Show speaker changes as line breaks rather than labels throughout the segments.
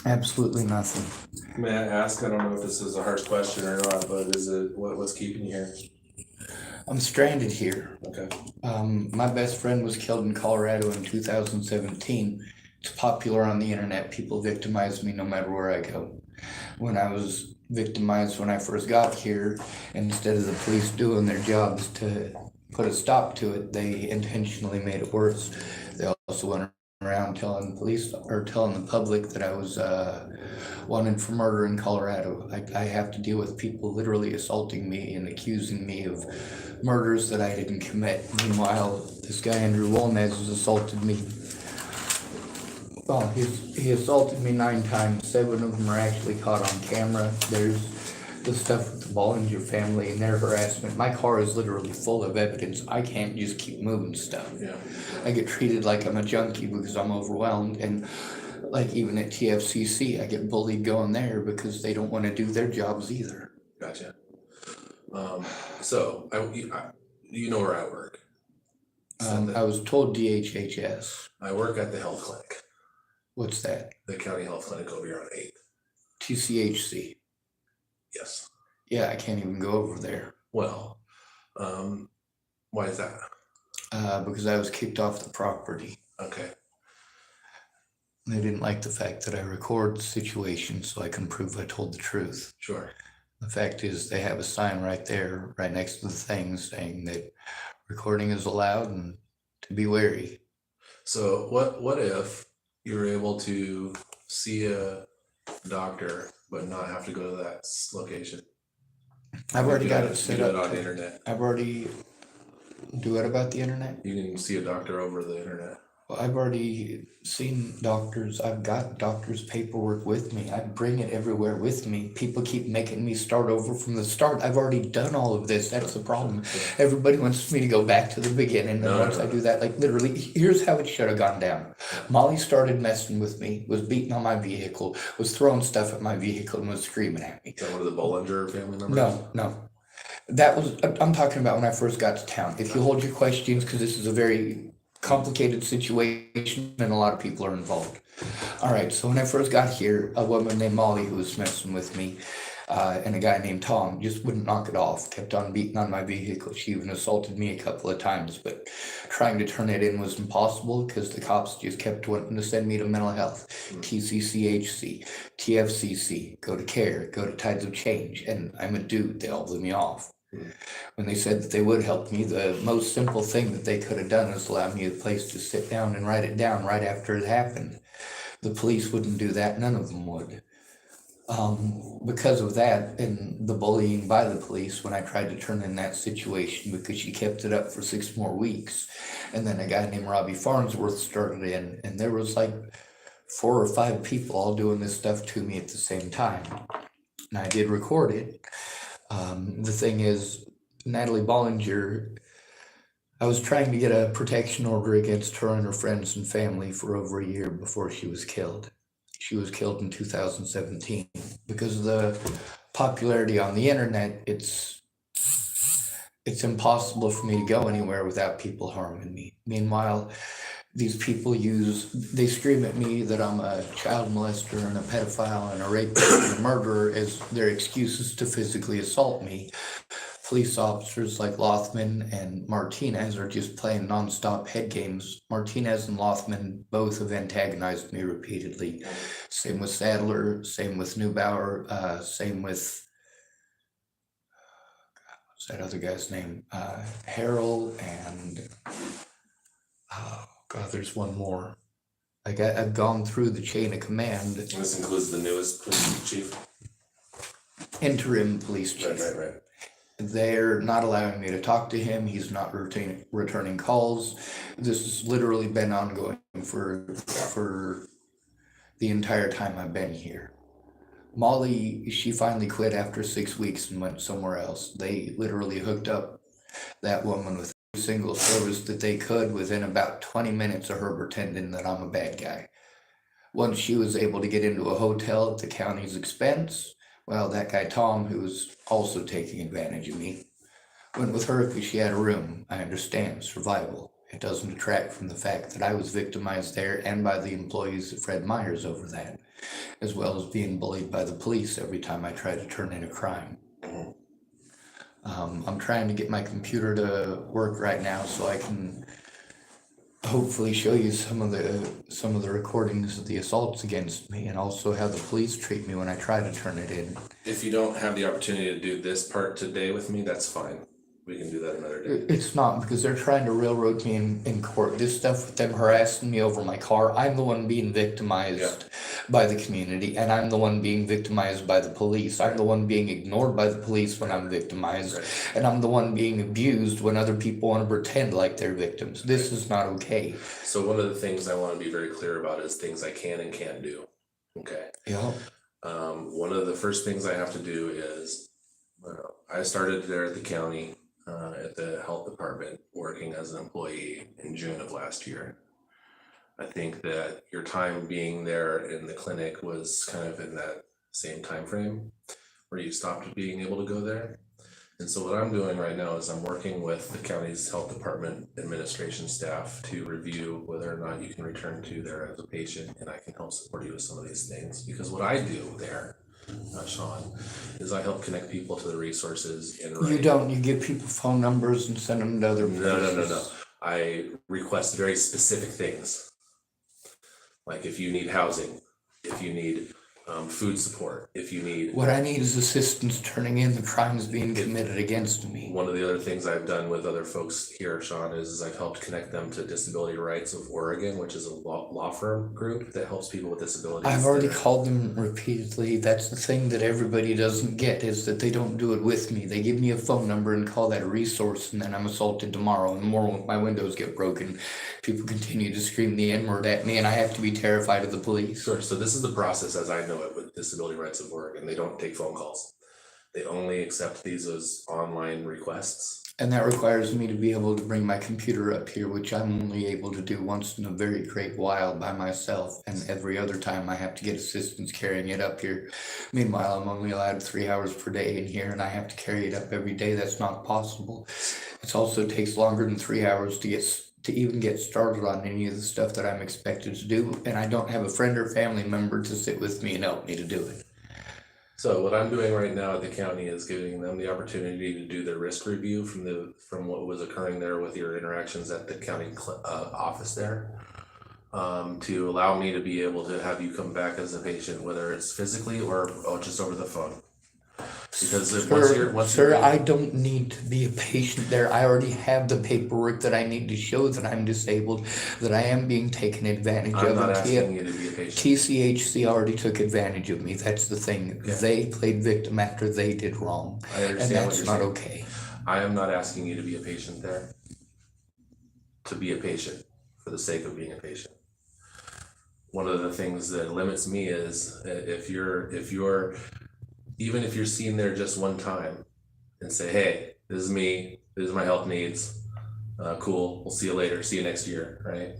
Absolutely nothing.
May I ask, I don't know if this is a harsh question or not, but is it, what's keeping you here?
I'm stranded here.
Okay.
My best friend was killed in Colorado in 2017. It's popular on the internet. People victimize me no matter where I go. When I was victimized when I first got here, instead of the police doing their jobs to put a stop to it, they intentionally made it worse. They also went around telling police or telling the public that I was wanted for murder in Colorado. I have to deal with people literally assaulting me and accusing me of murders that I didn't commit. Meanwhile, this guy Andrew Wolnez has assaulted me. Well, he assaulted me 9 times. 7 of them are actually caught on camera. There's the stuff with the Bollinger family and their harassment. My car is literally full of evidence. I can't just keep moving stuff.
Yeah.
I get treated like I'm a junkie because I'm overwhelmed. And like even at TFCC, I get bullied going there because they don't want to do their jobs either.
Gotcha. So you know where I work.
I was told DHHS.
I work at the health clinic,
What's that?
the county health clinic over here on 8th.
TCHC.
Yes.
Yeah, I can't even go over there.
Well, why is that?
Because I was kicked off the property.
Okay.
They didn't like the fact that I record the situation so I can prove I told the truth.
Sure.
The fact is, they have a sign right there, right next to the thing, saying that recording is allowed and to be wary.
So what if you were able to see a doctor but not have to go to that location?
I've already got it
You
set
do it
up.
on the internet.
I've already do it about the internet.
You can see a doctor over the internet.
Well, I've already seen doctors. I've got doctors' paperwork with me. I bring it everywhere with me. People keep making me start over from the start. I've already done all of this. That's the problem. Everybody wants me to go back to the beginning. And once I do that, like literally, here's how it should have gone down. Molly started messing with me, was beating on my vehicle, was throwing stuff at my vehicle, and was screaming at me.
Is that one of the Bollinger family members?
No. That was, I'm talking about when I first got to town. If you hold your questions, because this is a very complicated situation and a lot of people are involved. All right, so when I first got here, a woman named Molly who was messing with me and a guy named Tom just wouldn't knock it off, kept on beating on my vehicle. She even assaulted me a couple of times, but trying to turn it in was impossible because the cops just kept wanting to send me to mental health, TCCHC, TFCC, go to CARE, go to Tides of Change, and I'm a dude, they all blew me off. When they said that they would help me, the most simple thing that they could have done is allow me a place to sit down and write it down right after it happened. The police wouldn't do that, none of them would. Because of that and the bullying by the police when I tried to turn in that situation because she kept it up for 6 more weeks. And then a guy named Robbie Farnsworth started in, and there was like 4 or 5 people all doing this stuff to me at the same time. And I did record it. The thing is, Natalie Bollinger, I was trying to get a protection order against her and her friends and family for over a year before she was killed. She was killed in 2017. Because of the popularity on the internet, it's impossible for me to go anywhere without people harming me. Meanwhile, these people they scream at me that I'm a child molester and a pedophile and a rapist and a murderer as their excuses to physically assault me. Police officers like Lothman and Martinez are just playing nonstop head games. Martinez and Lothman both have antagonized me repeatedly. Same with Sadler, same with Neubauer, same with, what's that other guy's name? Harold and, oh God, there's one more. Like I've gone through the chain of command.
This includes the newest police chief?
Interim police chief.
Right.
They're not allowing me to talk to him. He's not returning calls. This has literally been ongoing for the entire time I've been here. Molly, she finally quit after 6 weeks and went somewhere else. They literally hooked up that woman with every single service that they could within about 20 minutes of her pretending that I'm a bad guy. Once she was able to get into a hotel at the county's expense, well, that guy Tom, who was also taking advantage of me, went with her because she had a room. I understand, survival. It doesn't detract from the fact that I was victimized there and by the employees at Fred Meyer's over that, as well as being bullied by the police every time I try to turn in a crime. I'm trying to get my computer to work right now so I can hopefully show you some of the recordings of the assaults against me, and also how the police treat me when I try to turn it in.
If you don't have the opportunity to do this part today with me, that's fine. We can do that another day.
It's not, because they're trying to railroad me in court. This stuff with them harassing me over my car, I'm the one being victimized by the community, and I'm the one being victimized by the police. I'm the one being ignored by the police when I'm victimized, and I'm the one being abused when other people want to pretend like they're victims. This is not okay.
So one of the things I want to be very clear about is things I can and can't do. Okay.
Yeah.
One of the first things I have to do is, I started there at the county, at the health department, working as an employee in June of last year. I think that your time being there in the clinic was kind of in that same time frame where you stopped being able to go there. And so what I'm doing right now is I'm working with the county's health department administration staff to review whether or not you can return to there as a patient, and I can help support you with some of these things. Because what I do there, Sean, is I help connect people to the resources in writing.
You don't. You give people phone numbers and send them to other places.
No. I request very specific things. Like if you need housing, if you need food support, if you need...
What I need is assistance turning in the crimes being committed against me.
One of the other things I've done with other folks here, Sean, is I've helped connect them to Disability Rights of Oregon, which is a law firm group that helps people with disabilities.
I've already called them repeatedly. That's the thing that everybody doesn't get, is that they don't do it with me. They give me a phone number and call that a resource, and then I'm assaulted tomorrow, and more when my windows get broken. People continue to scream the N-word at me, and I have to be terrified of the police.
Sure. So this is the process as I know it with Disability Rights of Oregon. They don't take phone calls. They only accept these as online requests.
And that requires me to be able to bring my computer up here, which I'm only able to do once in a very great while by myself. And every other time I have to get assistance carrying it up here. Meanwhile, I'm only allowed 3 hours per day in here, and I have to carry it up every day. That's not possible. It also takes longer than 3 hours to even get started on any of the stuff that I'm expected to do. And I don't have a friend or family member to sit with me and help me to do it.
So what I'm doing right now at the county is giving them the opportunity to do their risk review from what was occurring there with your interactions at the county office there, to allow me to be able to have you come back as a patient, whether it's physically or just over the phone. Because
I don't need to be a patient there. I already have the paperwork that I need to show that I'm disabled, that I am being taken advantage of.
I'm not asking you to be a patient.
TCHC already took advantage of me. That's the thing.
Yeah.
They played victim after they did wrong.
I understand,
and
what
that's
you're
not
saying.
okay.
I am not asking you to be a patient there. To be a patient for the sake of being a patient. One of the things that limits me is even if you're seen there just one time and say, hey, this is me, this is my health needs, cool, we'll see you later, see you next year, right?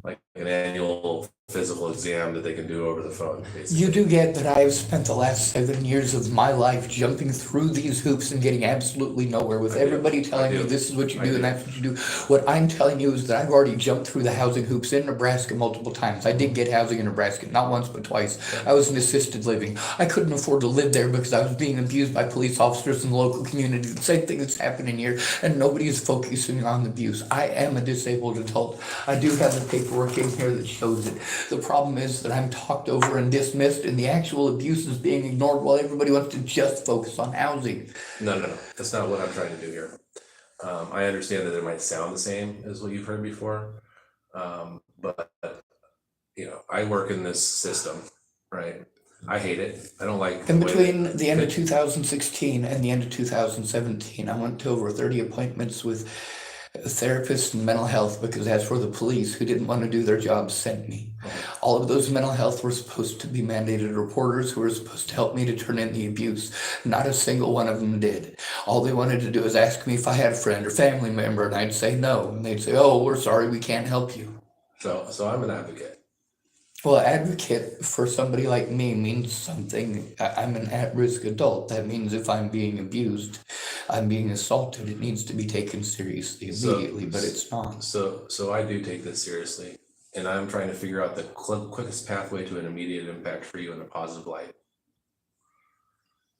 Like an annual physical exam that they can do over the phone, basically.
You do get that I have spent the last 7 years of my life jumping through these hoops and getting absolutely nowhere with everybody telling me this is what you do and that's what you do. What I'm telling you is that I've already jumped through the housing hoops in Nebraska multiple times. I did get housing in Nebraska, not once but twice. I was in assisted living. I couldn't afford to live there because I was being abused by police officers in the local community. The same thing that's happening here, and nobody is focusing on the abuse. I am a disabled adult. I do have the paperwork in here that shows it. The problem is that I'm talked over and dismissed, and the actual abuse is being ignored while everybody wants to just focus on housing.
No. That's not what I'm trying to do here. I understand that it might sound the same as what you've heard before, but I work in this system, right? I hate it. I don't like.
In between the end of 2016 and the end of 2017, I went to over 30 appointments with therapists and mental health, because that's where the police who didn't want to do their jobs sent me. All of those mental health were supposed to be mandated reporters who were supposed to help me to turn in the abuse. Not a single one of them did. All they wanted to do is ask me if I had a friend or family member, and I'd say no. And they'd say, oh, we're sorry, we can't help you.
So I'm an advocate.
Well, advocate for somebody like me means something. I'm an at-risk adult. That means if I'm being abused, I'm being assaulted, it needs to be taken seriously immediately, but it's not.
So I do take this seriously, and I'm trying to figure out the quickest pathway to an immediate impact for you in a positive light.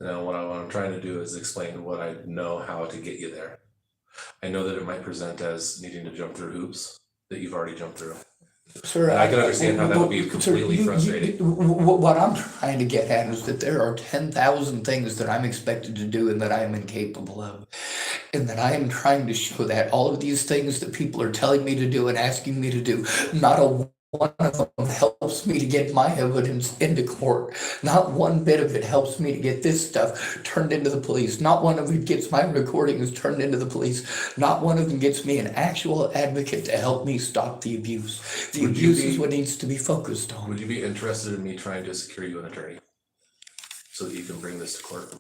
Now, what I'm trying to do is explain what I know how to get you there. I know that it might present as needing to jump through hoops that you've already jumped through.
Sir,
And I can understand how that would be completely frustrating.
What I'm trying to get at is that there are 10,000 things that I'm expected to do and that I am incapable of. And that I am trying to show that all of these things that people are telling me to do and asking me to do, not a one of them helps me to get my evidence into court. Not one bit of it helps me to get this stuff turned into the police. Not one of it gets my recordings turned into the police. Not one of them gets me an actual advocate to help me stop the abuse. The abuse is what needs to be focused on.
Would you be interested in me trying to secure you an attorney so that you can bring this to court?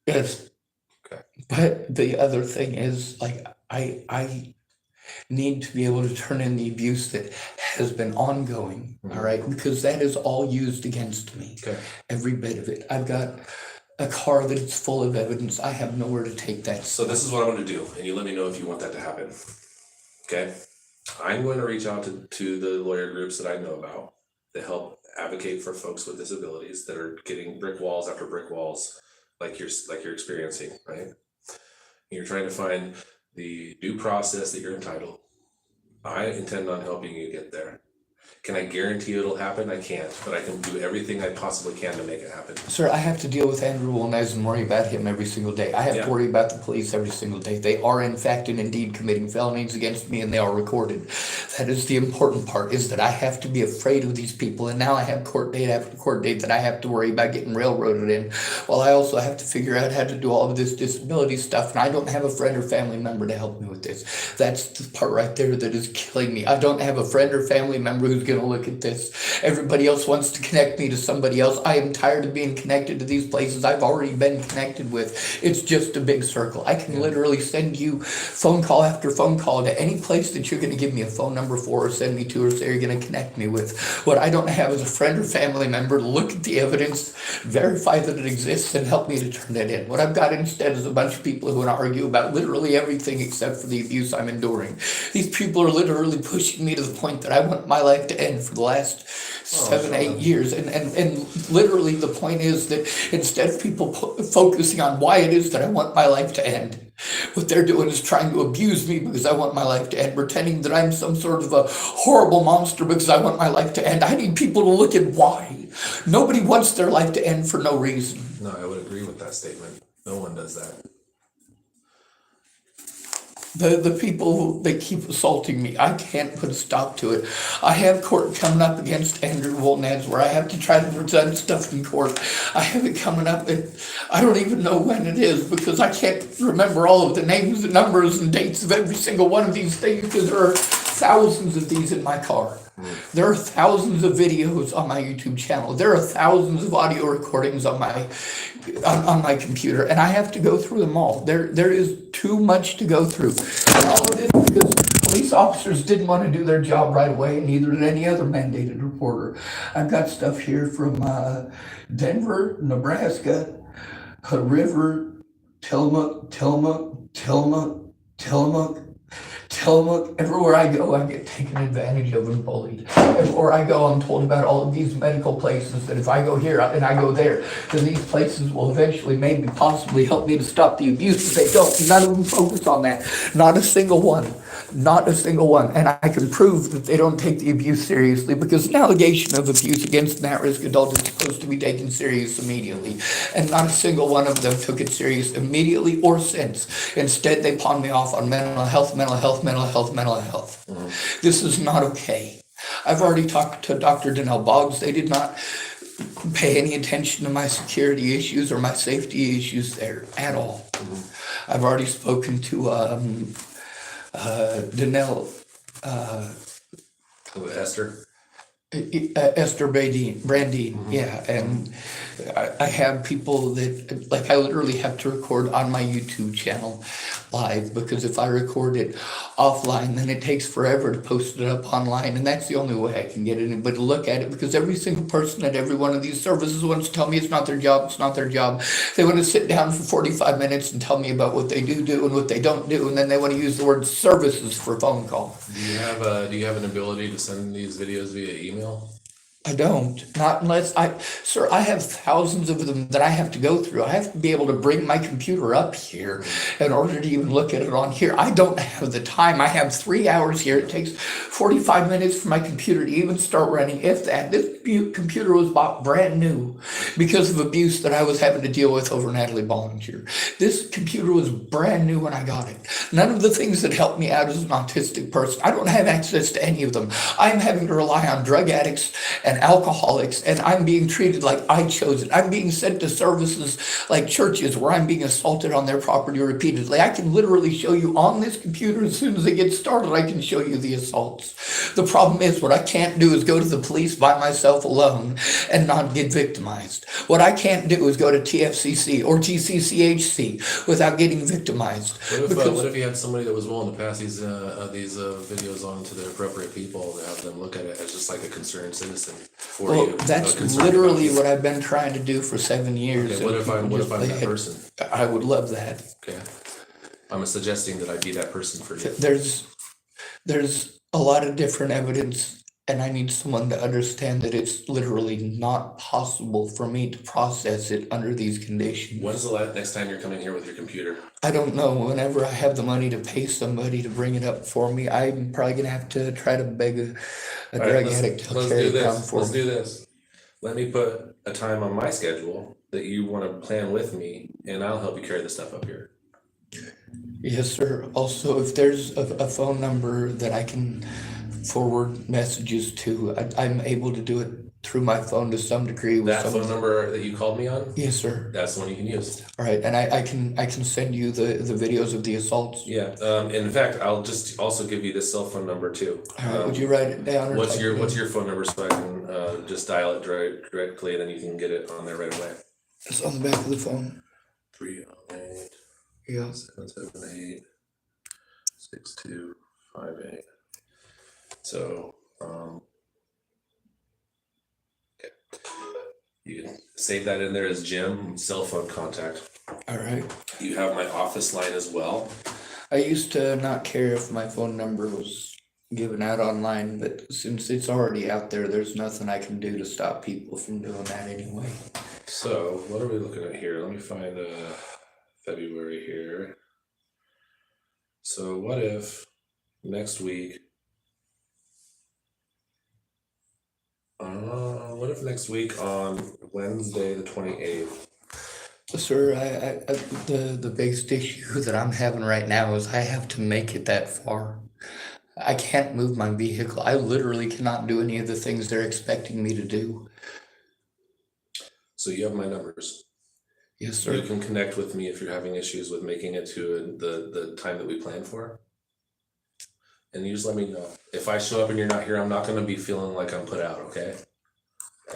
Yes.
Okay.
But the other thing is, like, I need to be able to turn in the abuse that has been ongoing, all right? Because that is all used against me,
Okay.
every bit of it. I've got a car that is full of evidence. I have nowhere to take that.
So this is what I'm going to do, and you let me know if you want that to happen. Okay? I'm going to reach out to the lawyer groups that I know about that help advocate for folks with disabilities that are getting brick walls after brick walls like you're experiencing, right? You're trying to find the due process that you're entitled. I intend on helping you get there. Can I guarantee it'll happen? I can't, but I can do everything I possibly can to make it happen.
Sir, I have to deal with Andrew Wilnez and worry about him every single day. I have
Yeah.
to worry about the police every single day. They are in fact and indeed committing felonies against me, and they are recorded. That is the important part, is that I have to be afraid of these people, and now I have court date after court date that I have to worry about getting railroaded in, while I also have to figure out how to do all of this disability stuff, and I don't have a friend or family member to help me with this. That's the part right there that is killing me. I don't have a friend or family member who's going to look at this. Everybody else wants to connect me to somebody else. I am tired of being connected to these places I've already been connected with. It's just a big circle. I can literally send you phone call after phone call to any place that you're going to give me a phone number for, or send me to, or say you're going to connect me with. What I don't have is a friend or family member to look at the evidence, verify that it exists, and help me to turn it in. What I've got instead is a bunch of people who want to argue about literally everything except for the abuse I'm enduring. These people are literally pushing me to the point that I want my life to end for the last 7-8 years, and literally the point is that instead of people focusing on why it is that I want my life to end, what they're doing is trying to abuse me because I want my life to end, pretending that I'm some sort of a horrible monster because I want my life to end. I need people to look at why. Nobody wants their life to end for no reason.
No, I would agree with that statement. No one does that.
The people who, they keep assaulting me, I can't put a stop to it. I have court coming up against Andrew Wilnez where I have to try to present stuff in court. I have it coming up, and I don't even know when it is because I can't remember all of the names and numbers and dates of every single one of these things because there are thousands of these in my car. There are thousands of videos on my YouTube channel. There are thousands of audio recordings on my computer, and I have to go through them all. There is too much to go through. And all of this because police officers didn't want to do their job right away, and neither did any other mandated reporter. I've got stuff here from Denver, Nebraska, Hood River, Tillamook. Everywhere I go, I get taken advantage of and bullied. Everywhere I go, I'm told about all of these medical places that if I go here and I go there, then these places will eventually maybe possibly help me to stop the abuse. But they don't. None of them focus on that. Not a single one. Not a single one. And I can prove that they don't take the abuse seriously because an allegation of abuse against an at-risk adult is supposed to be taken serious immediately. And not a single one of them took it serious immediately or since. Instead, they pawned me off on mental health. This is not okay. I've already talked to Dr. Danelle Boggs. They did not pay any attention to my security issues or my safety issues there at all. I've already spoken to Danelle.
With Esther?
Esther Brandine, yeah, and I have people that, like, I literally have to record on my YouTube channel live, because if I record it offline, then it takes forever to post it up online, and that's the only way I can get anybody to look at it, because every single person at every one of these services wants to tell me it's not their job, it's not their job. They want to sit down for 45 minutes and tell me about what they do and what they don't do, and then they want to use the word services for phone call.
Do you have an ability to send these videos via email?
I don't, not unless sir, I have thousands of them that I have to go through. I have to be able to bring my computer up here in order to even look at it on here. I don't have the time. I have 3 hours here. It takes 45 minutes for my computer to even start running. If that, this computer was bought brand new because of abuse that I was having to deal with over Natalie Bollinger. This computer was brand new when I got it. None of the things that help me out as an autistic person, I don't have access to any of them. I'm having to rely on drug addicts and alcoholics, and I'm being treated like I chose it. I'm being sent to services like churches where I'm being assaulted on their property repeatedly. I can literally show you on this computer, as soon as it gets started, I can show you the assaults. The problem is, what I can't do is go to the police by myself alone and not get victimized. What I can't do is go to TFCC or TCCHC without getting victimized.
What if you had somebody that was willing to pass these videos on to the appropriate people to have them look at it as just like a concerned citizen for
Well,
you?
that's literally what I've been trying to do for 7 years.
Okay, what if I'm that
It-
person?
I would love that.
Okay, I'm suggesting that I be that person for you.
There's a lot of different evidence, and I need someone to understand that it's literally not possible for me to process it under these conditions.
When's the next time you're coming here with your computer?
I don't know. Whenever I have the money to pay somebody to bring it up for me, I'm probably gonna have to try to beg a
All right,
drug addict to
let's
carry
do
it down
this.
for
Let's
me.
do this. Let me put a time on my schedule that you want to plan with me, and I'll help you carry the stuff up here.
Yes, sir. Also, if there's a phone number that I can forward messages to, I'm able to do it through my phone to some degree with
That phone number that you called me on,
Yes, sir.
that's the one you can use.
All right, and I can send you the videos of the assaults.
Yeah, in fact, I'll just also give you this cell phone number too.
All right, would you write it down? Or
What's
type
your
it in?
what's your phone number so I can just dial it directly, and then you can get it on there right away.
It's on the back of the phone.
308
Yeah.
778 6258. So, okay. You can save that in there as Jim, cell phone contact.
All right.
You have my office line as well.
I used to not care if my phone number was given out online, but since it's already out there, there's nothing I can do to stop people from doing that anyway.
So, what are we looking at here? Let me find February here. So, what if next week? What if next week on Wednesday the 28th?
Sir, the biggest issue that I'm having right now is I have to make it that far. I can't move my vehicle. I literally cannot do any of the things they're expecting me to do.
So you have my numbers.
Yes,
You
sir.
can connect with me if you're having issues with making it to the time that we planned for. And you just let me know. If I show up and you're not here, I'm not gonna be feeling like I'm put out, okay?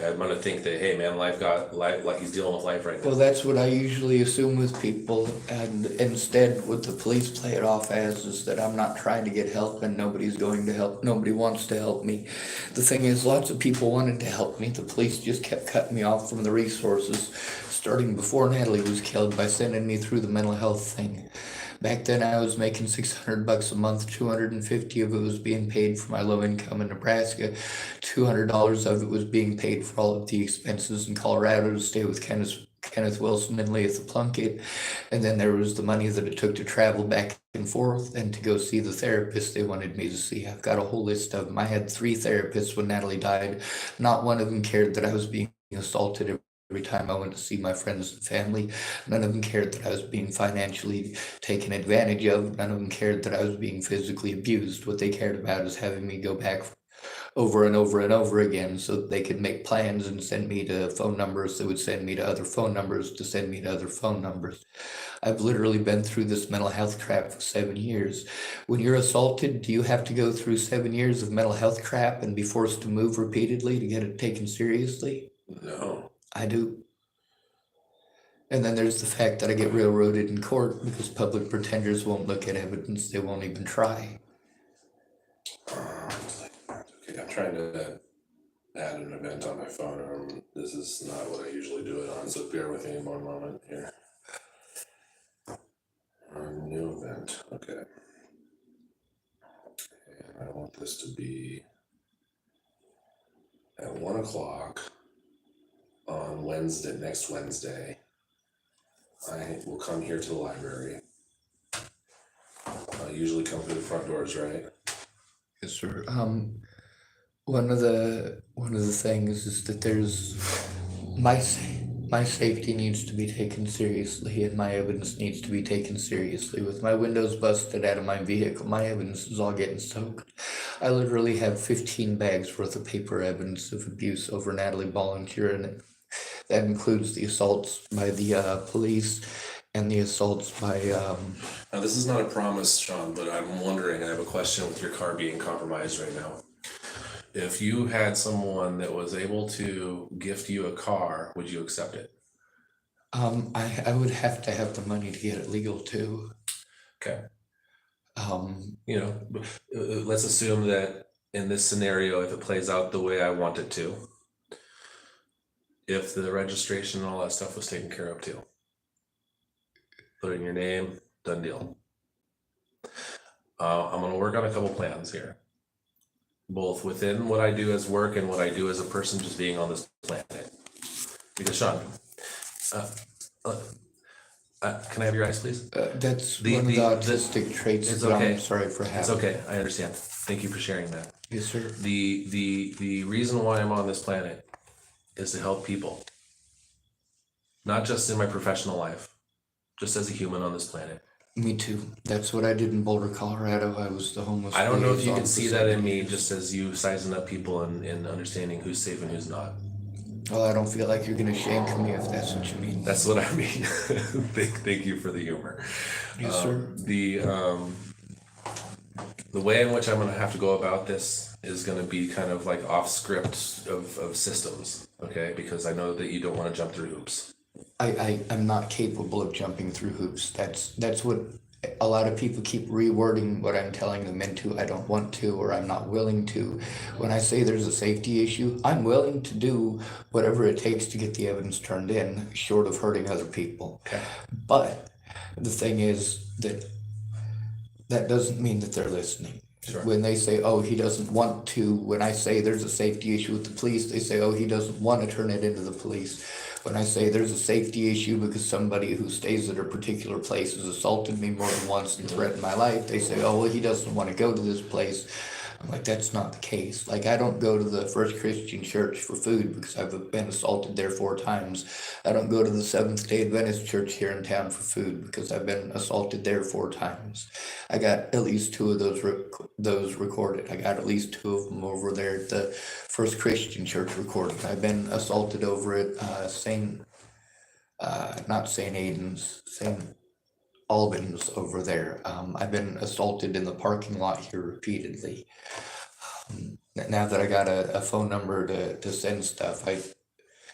I'm gonna think that, hey man, life, like he's dealing with life right now.
Well, that's what I usually assume with people, and instead what the police play it off as is that I'm not trying to get help and nobody's going to help, nobody wants to help me. The thing is, lots of people wanted to help me. The police just kept cutting me off from the resources, starting before Natalie was killed by sending me through the mental health thing. Back then I was making $600 a month, 250 of it was being paid for my low income in Nebraska, $200 of it was being paid for all of the expenses in Colorado to stay with Kenneth Wilson and Leah Plunkett. And then there was the money that it took to travel back and forth and to go see the therapist they wanted me to see. I've got a whole list of them. I had 3 therapists when Natalie died. Not one of them cared that I was being assaulted every time I went to see my friends and family. None of them cared that I was being financially taken advantage of. None of them cared that I was being physically abused. What they cared about is having me go back over and over and over again so that they could make plans and send me to phone numbers that would send me to other phone numbers to send me to other phone numbers. I've literally been through this mental health crap for 7 years. When you're assaulted, do you have to go through 7 years of mental health crap and be forced to move repeatedly to get it taken seriously?
No.
I do. And then there's the fact that I get railroaded in court because public pretenders won't look at evidence, they won't even try.
Okay, I'm trying to add an event on my phone. This is not what I usually do it on, so bear with me one moment here. New event, okay. And I want this to be at 1 o'clock on Wednesday, next Wednesday. I will come here to the library. I usually come through the front doors, right?
Yes, sir. One of the things is that there's my safety needs to be taken seriously, and my evidence needs to be taken seriously. With my windows busted out of my vehicle, my evidence is all getting soaked. I literally have 15 bags worth of paper evidence of abuse over Natalie Bollinger, and that includes the assaults by the police and the assaults by
Now, this is not a promise, Sean, but I'm wondering, I have a question with your car being compromised right now. If you had someone that was able to gift you a car, would you accept it?
I would have to have the money to get it legal too.
Okay.
Um,
Let's assume that in this scenario, if it plays out the way I want it to, if the registration and all that stuff was taken care of too. Put in your name, done deal. I'm gonna work on a couple plans here. Both within what I do as work and what I do as a person just being on this planet. Because Sean, can I have your eyes, please?
that's
The-
one of the
the-
autistic traits
it's
that
okay.
I'm sorry for having.
It's okay, I understand. Thank you for sharing that.
Yes, sir.
The reason why I'm on this planet is to help people. Not just in my professional life, just as a human on this planet.
Me too. That's what I did in Boulder, Colorado. I was the homeless.
I don't know if you
liaison
can
for
see that in
7
me,
years.
just as you sizing up people and understanding who's safe and who's not.
Well, I don't feel like you're gonna shank me if that's what you mean.
That's what I mean. Thank you for the humor.
Yes, sir.
The way in which I'm gonna have to go about this is gonna be kind of like off script of systems, okay? Because I know that you don't wanna jump through hoops.
I'm not capable of jumping through hoops. That's what a lot of people keep rewording what I'm telling them into. I don't want to, or I'm not willing to. When I say there's a safety issue, I'm willing to do whatever it takes to get the evidence turned in, short of hurting other people.
Okay.
But the thing is that doesn't mean that they're listening.
Sure.
When they say, oh, he doesn't want to, when I say there's a safety issue with the police, they say, oh, he doesn't want to turn it into the police. When I say there's a safety issue because somebody who stays at a particular place has assaulted me more than once and threatened my life, they say, oh, well, he doesn't want to go to this place. I'm like, that's not the case. Like, I don't go to the First Christian Church for food because I've been assaulted there 4 times. I don't go to the Seventh-day Adventist Church here in town for food because I've been assaulted there 4 times. I got at least 2 of those recorded. I got at least 2 of them over there at the First Christian Church recorded. I've been assaulted over at not St. Aidan's, St. Albans over there. I've been assaulted in the parking lot here repeatedly. Now that I got a phone number to send stuff, I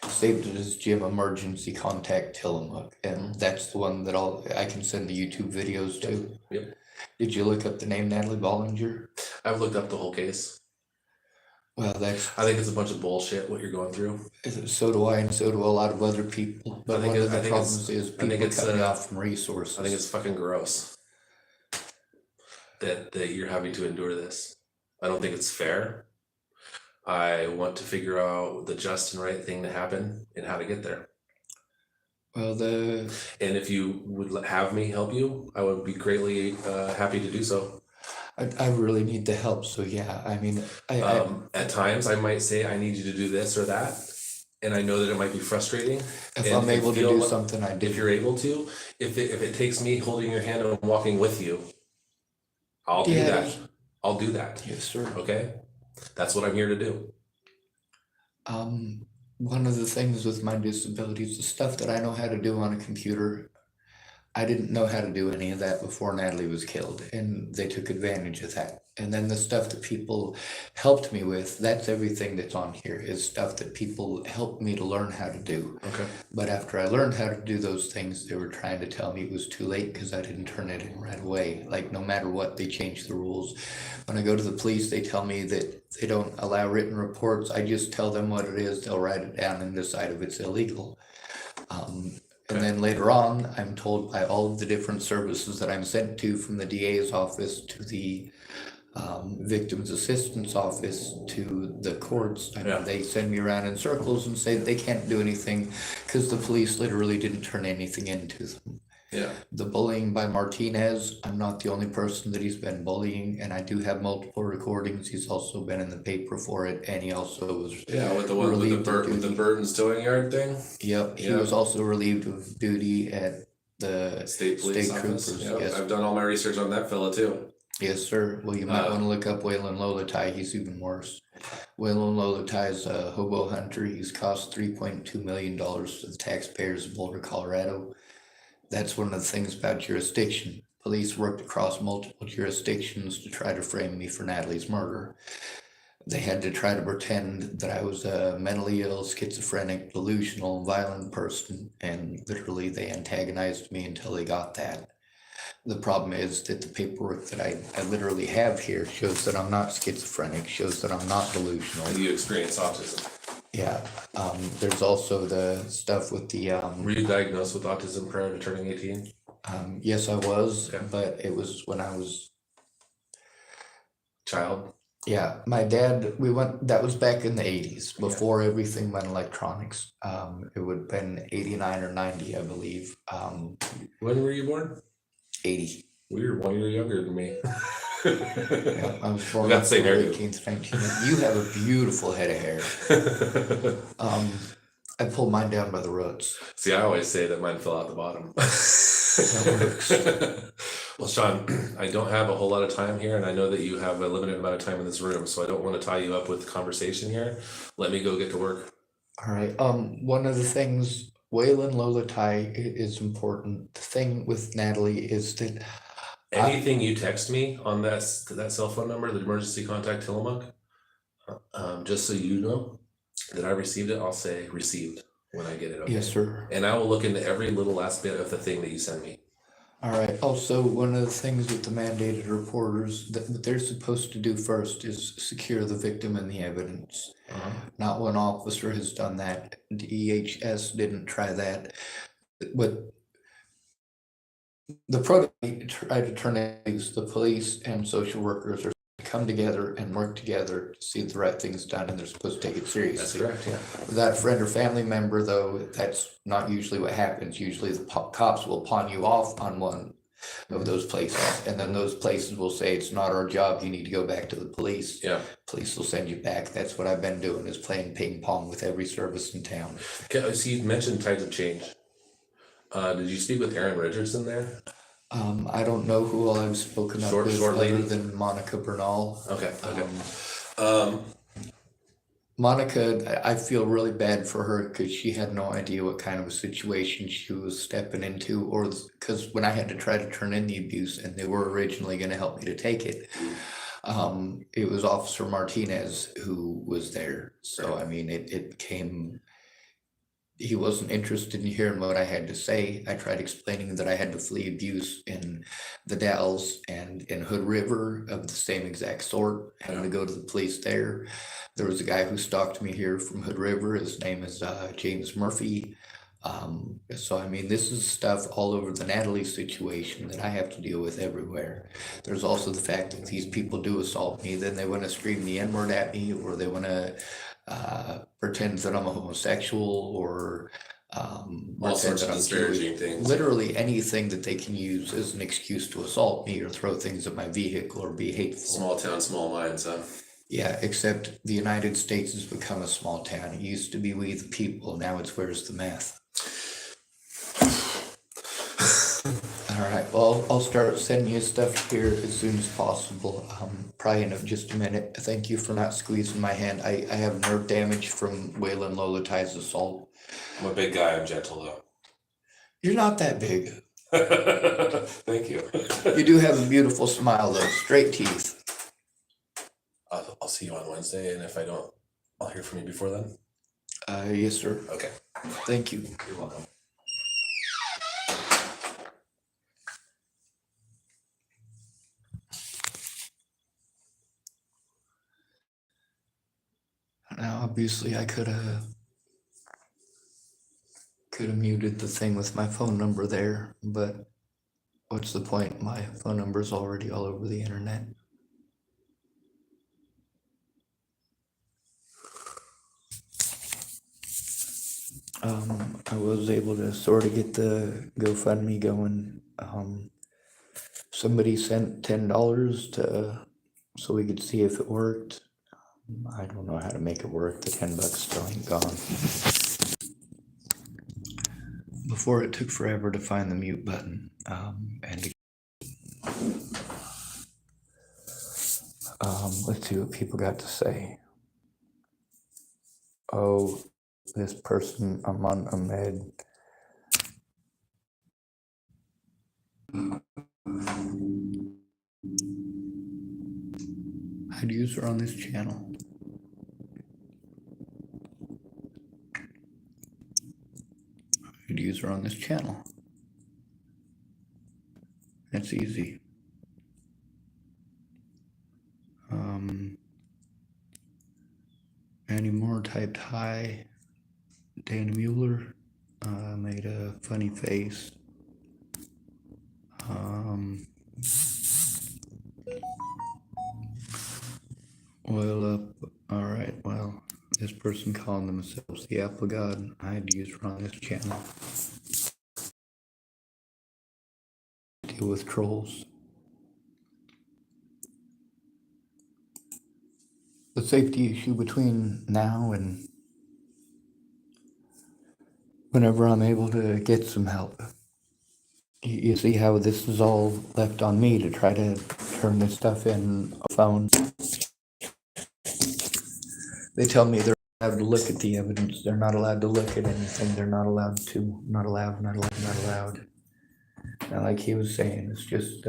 saved it as Jim Emergency Contact Tillamook, and that's the one that I can send the YouTube videos to.
Yep.
Did you look up the name Natalie Bollinger?
I've looked up the whole case.
Well,
I think it's a bunch of bullshit what you're going through.
so do I, and so do a lot of other people. But one of the problems is
I think
people
it's,
cut me off from resources.
I think it's fucking gross that you're having to endure this. I don't think it's fair. I want to figure out the just and right thing to happen and how to get there.
Well,
And if you would have me help you, I would be greatly happy to do so.
I really need the help, so yeah, I mean,
At times, I might say, I need you to do this or that, and I know that it might be frustrating.
if
and
I'm able to
feel
do
like-
something, I do.
If you're able to, if it takes me holding your hand and walking with you, I'll do
Yeah.
that. I'll do that,
Yes, sir.
okay? That's what I'm here to do.
One of the things with my disabilities, the stuff that I know how to do on a computer, I didn't know how to do any of that before Natalie was killed, and they took advantage of that. And then the stuff that people helped me with, that's everything that's on here, is stuff that people helped me to learn how to do.
Okay.
But after I learned how to do those things, they were trying to tell me it was too late because I didn't turn it in right away. Like, no matter what, they changed the rules. When I go to the police, they tell me that they don't allow written reports. I just tell them what it is, they'll write it down and decide if it's illegal. And then later on, I'm told by all of the different services that I'm sent to, from the DA's office to the victims assistance office to the courts. I mean, they send me around in circles and say they can't do anything because the police literally didn't turn anything into them.
Yeah.
The bullying by Martinez, I'm not the only person that he's been bullying, and I do have multiple recordings. He's also been in the paper for it, and he also was
With the one with the Burton's towing yard thing.
Yep, he was also relieved of duty at the
State police office.
troopers.
Yep.
Yes.
I've done all my research on that fella too.
Yes, sir. Well, you might want to look up Waylon Lolatai. He's even worse. Waylon Lolatai is a hobo hunter. He's cost $3.2 million to the taxpayers of Boulder, Colorado. That's one of the things about jurisdiction. Police worked across multiple jurisdictions to try to frame me for Natalie's murder. They had to try to pretend that I was a mentally ill, schizophrenic, delusional, violent person, and literally they antagonized me until they got that. The problem is that the paperwork that I literally have here shows that I'm not schizophrenic, shows that I'm not delusional.
You experience autism.
Yeah. There's also the stuff with the
Were you diagnosed with autism prior to turning 18?
Yes, I was,
Okay.
but it was when I was
Child.
Yeah, my dad, that was back in the 80s, before everything went electronics. It would have been 89 or 90, I believe.
When were you born?
80.
Well, you're 1 year younger than me.
Yeah, I was born
We got
on
the same
February
hairdo.
18th, 19. You have a beautiful head of hair. I pulled mine down by the roots.
See, I always say that mine fell out the bottom. Well, Sean, I don't have a whole lot of time here, and I know that you have a limited amount of time in this room, so I don't want to tie you up with conversation here. Let me go get to work.
All right. One of the things, Waylon Lolatai is important. The thing with Natalie is that
Anything you text me on that cell phone number, the emergency contact Tillamook, just so you know that I received it, I'll say received when I get it. Okay?
Yes, sir.
And I will look into every little last bit of the thing that you send me.
All right. Also, one of the things with the mandated reporters that what they're supposed to do first is secure the victim and the evidence. Not one officer has done that. dhs didn't try that. What the program tried to turn it is the police and social workers are to come together and work together to see the right things done, and they're supposed to take it seriously.
That's correct, yeah.
Without a friend or family member, though, that's not usually what happens. Usually the cops will pawn you off on one of those places, and then those places will say, it's not our job, you need to go back to the police.
Yeah.
Police will send you back. That's what I've been doing, is playing ping pong with every service in town.
Okay, so you mentioned tides of change. Did you speak with Aaron Richardson there?
I don't know who all I've spoken up with
short
other
lady?
than Monica Bernal.
Okay.
Monica, I feel really bad for her because she had no idea what kind of a situation she was stepping into, or because when I had to try to turn in the abuse and they were originally going to help me to take it, it was Officer Martinez who was there. So, I mean, it became, he wasn't interested in hearing what I had to say. I tried explaining that I had to flee abuse in the Dalles and in Hood River of the same exact sort, having to go to the police there. There was a guy who stalked me here from Hood River. His name is James Murphy. So, I mean, this is stuff all over the Natalie situation that I have to deal with everywhere. There's also the fact that these people do assault me, then they want to scream the N-word at me, or they want to pretend that I'm a homosexual, or
all sorts of disparaging things.
Literally anything that they can use as an excuse to assault me or throw things at my vehicle or be hateful.
Small town, small minds, huh?
Yeah, except the United States has become a small town. It used to be we the people, now it's where's the meth. All right, well, I'll start sending you stuff here as soon as possible, probably in just a minute. Thank you for not squeezing my hand. I have nerve damage from Waylon Lolotai's assault.
I'm a big guy, I'm gentle though.
You're not that big.
Thank you.
You do have a beautiful smile though, straight teeth.
I'll see you on Wednesday, and if I don't, I'll hear from you before then.
Yes, sir.
Okay.
Thank you.
You're welcome.
Now, obviously, I could have muted the thing with my phone number there, but what's the point? My phone number is already all over the internet. I was able to sort of get the GoFundMe going. Somebody sent $10 to so we could see if it worked. I don't know how to make it work. The $10 still ain't gone. Before it took forever to find the mute button, let's see what people got to say. Oh, this person, I'm on a med. I'd use her on this channel. I'd use her on this channel. That's easy. Annie Moore typed hi. Dan Mueller made a funny face. Oil up. All right. Well, this person calling themselves the Apple God. I'd use her on this channel. Deal with trolls. The safety issue between now and whenever I'm able to get some help. You see how this is all left on me to try to turn this stuff in a phone. They tell me they're allowed to look at the evidence. They're not allowed to look at anything. They're not allowed to. Not allowed. Not allowed. Not allowed. Now, like he was saying, it's just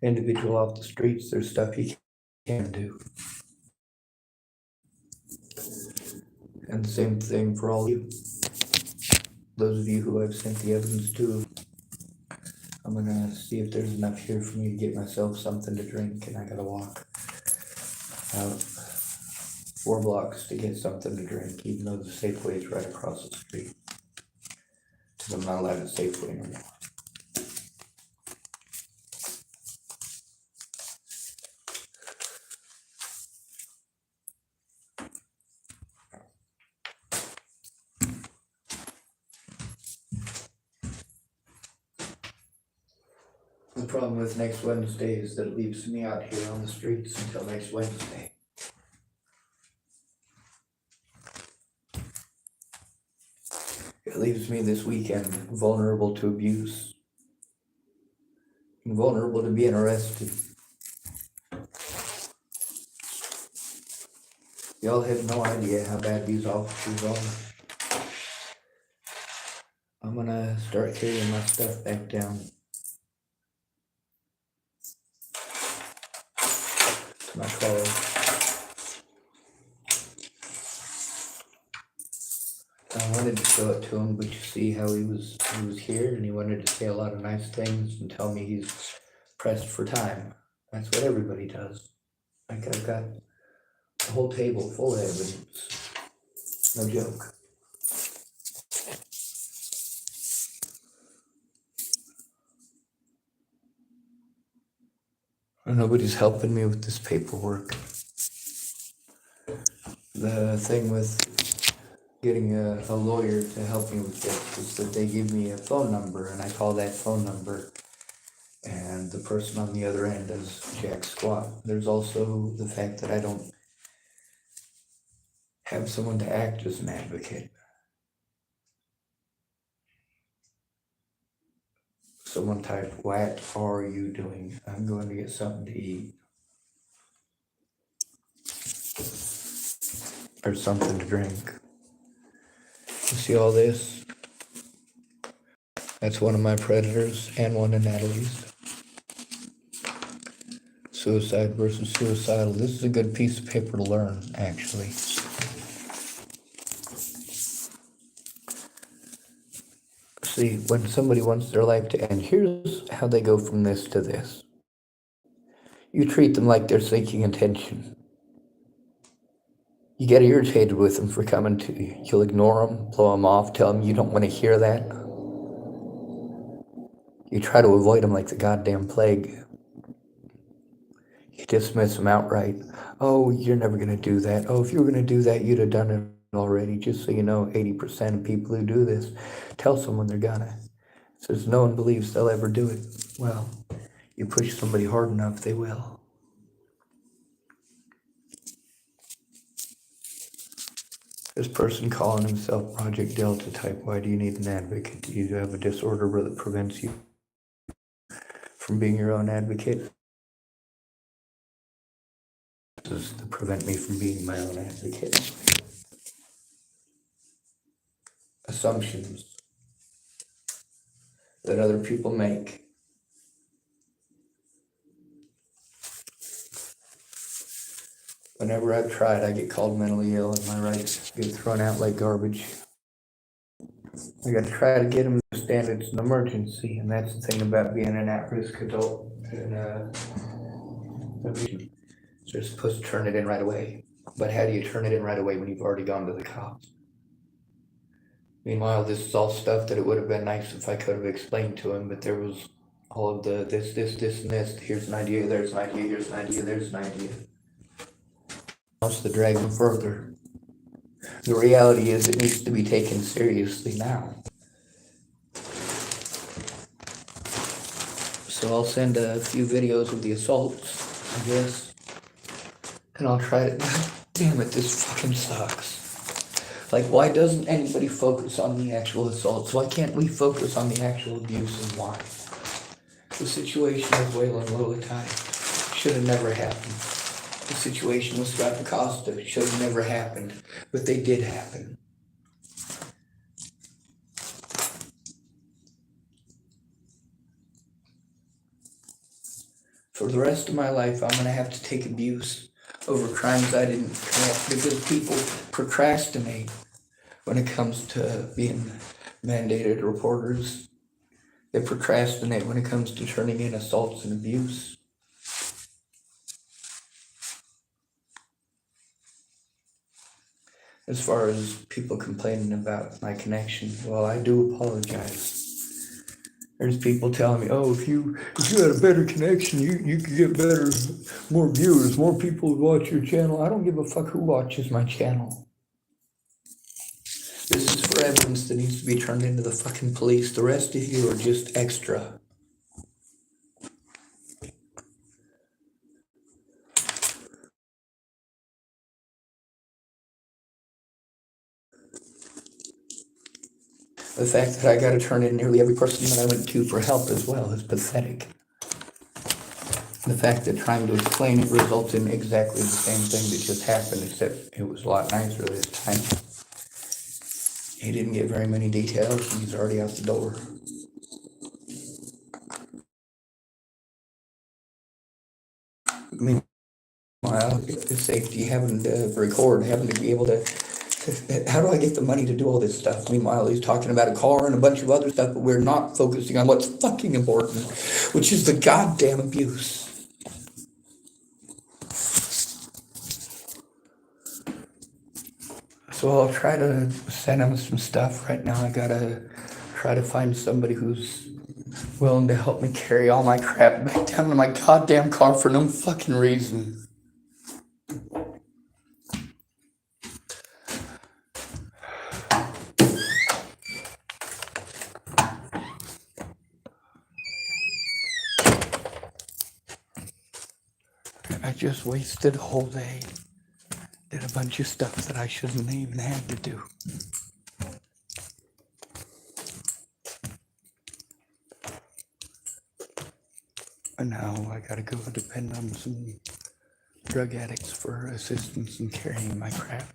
individual off the streets. There's stuff he can do. And the same thing for all of you. Those of you who I've sent the evidence to. I'm gonna see if there's enough here for me to get myself something to drink, and I gotta walk out 4 blocks to get something to drink, even though the Safeway is right across the street. Because I'm not allowed at Safeway anymore. The problem with next Wednesday is that it leaves me out here on the streets until next Wednesday. It leaves me this weekend vulnerable to abuse, and vulnerable to being arrested. Y'all have no idea how bad these officers are. I'm gonna start carrying my stuff back down to my car. I wanted to show it to him, but you see how he was here, and he wanted to say a lot of nice things and tell me he's pressed for time. That's what everybody does. Like, I've got a whole table full of evidence. No joke. And nobody's helping me with this paperwork. The thing with getting a lawyer to help me with this is that they give me a phone number, and I call that phone number, and the person on the other end does jack squat. There's also the fact that I don't have someone to act as an advocate. Someone type, what are you doing? I'm going to get something to eat. Or something to drink. You see all this? That's one of my predators and one of Natalie's. Suicide versus suicidal. This is a good piece of paper to learn, actually. See, when somebody wants their life to end, here's how they go from this to this. You treat them like they're seeking attention. You get irritated with them for coming to you. You'll ignore them, blow them off, tell them you don't want to hear that. You try to avoid them like the goddamn plague. You dismiss them outright. Oh, you're never going to do that. Oh, if you were going to do that, you'd have done it already. Just so you know, 80% of people who do this tell someone they're gonna. Says no one believes they'll ever do it. Well, you push somebody hard enough, they will. This person calling himself Project Delta type, why do you need an advocate? Do you have a disorder that prevents you from being your own advocate? This is to prevent me from being my own advocate. Assumptions that other people make. Whenever I've tried, I get called mentally ill and my rights get thrown out like garbage. I got to try to get them to understand it's an emergency, and that's the thing about being an at-risk adult. And they're supposed to turn it in right away. But how do you turn it in right away when you've already gone to the cops? Meanwhile, this is all stuff that it would have been nice if I could have explained to him, but there was all of the this, and this. Here's an idea, there's an idea, here's an idea, there's an idea. Wants to drag them further. The reality is it needs to be taken seriously now. So I'll send a few videos of the assaults, I guess. And I'll try to, God damn it, this fucking sucks. Like, why doesn't anybody focus on the actual assaults? Why can't we focus on the actual abuse and why? The situation with Waylon Lowitide should have never happened. The situation with Scott DaCosta should have never happened, but they did happen. For the rest of my life, I'm going to have to take abuse over crimes I didn't commit because people procrastinate when it comes to being mandated reporters. They procrastinate when it comes to turning in assaults and abuse. As far as people complaining about my connection, well, I do apologize. There's people telling me, oh, if you had a better connection, you could get more viewers, more people would watch your channel. I don't give a fuck who watches my channel. This is for evidence that needs to be turned into the fucking police. The rest of you are just extra. The fact that I got to turn in nearly every person that I went to for help as well is pathetic. The fact that trying to explain it results in exactly the same thing that just happened, except it was a lot nicer this time. He didn't get very many details, and he's already out the door. Meanwhile, the safety, having to record, having to be able to, how do I get the money to do all this stuff? Meanwhile, he's talking about a car and a bunch of other stuff, but we're not focusing on what's fucking important, which is the goddamn abuse. So I'll try to send him some stuff. Right now I gotta try to find somebody who's willing to help me carry all my crap back down to my goddamn car for no fucking reason. I just wasted a whole day. Did a bunch of stuff that I shouldn't even have to do. And now I gotta go depend on some drug addicts for assistance in carrying my crap.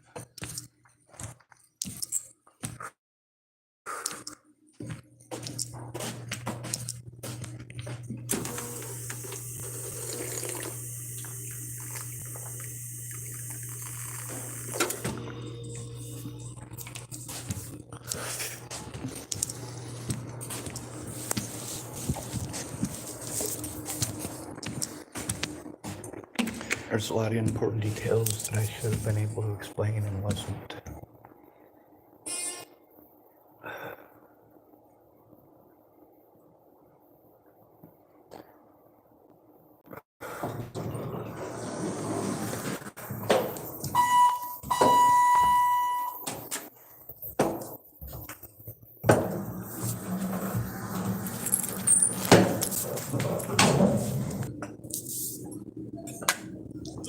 There's a lot of important details that I should have been able to explain and wasn't.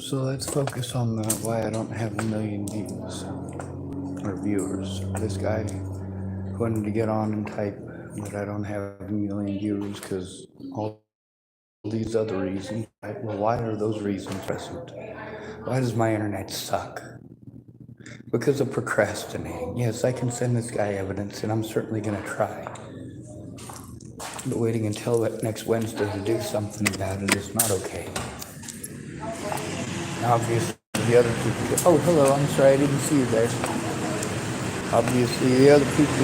So let's focus on why I don't have 1 million views or viewers. This guy wanted to get on and type that I don't have 1 million viewers because all these other reasons. Right? Well, why are those reasons present? Why does my internet suck? Because of procrastinating. Yes, I can send this guy evidence, and I'm certainly going to try. But waiting until next Wednesday to do something about it is not okay. Obviously, the other people. Oh, hello. I'm sorry, I didn't see you there. Obviously, the other people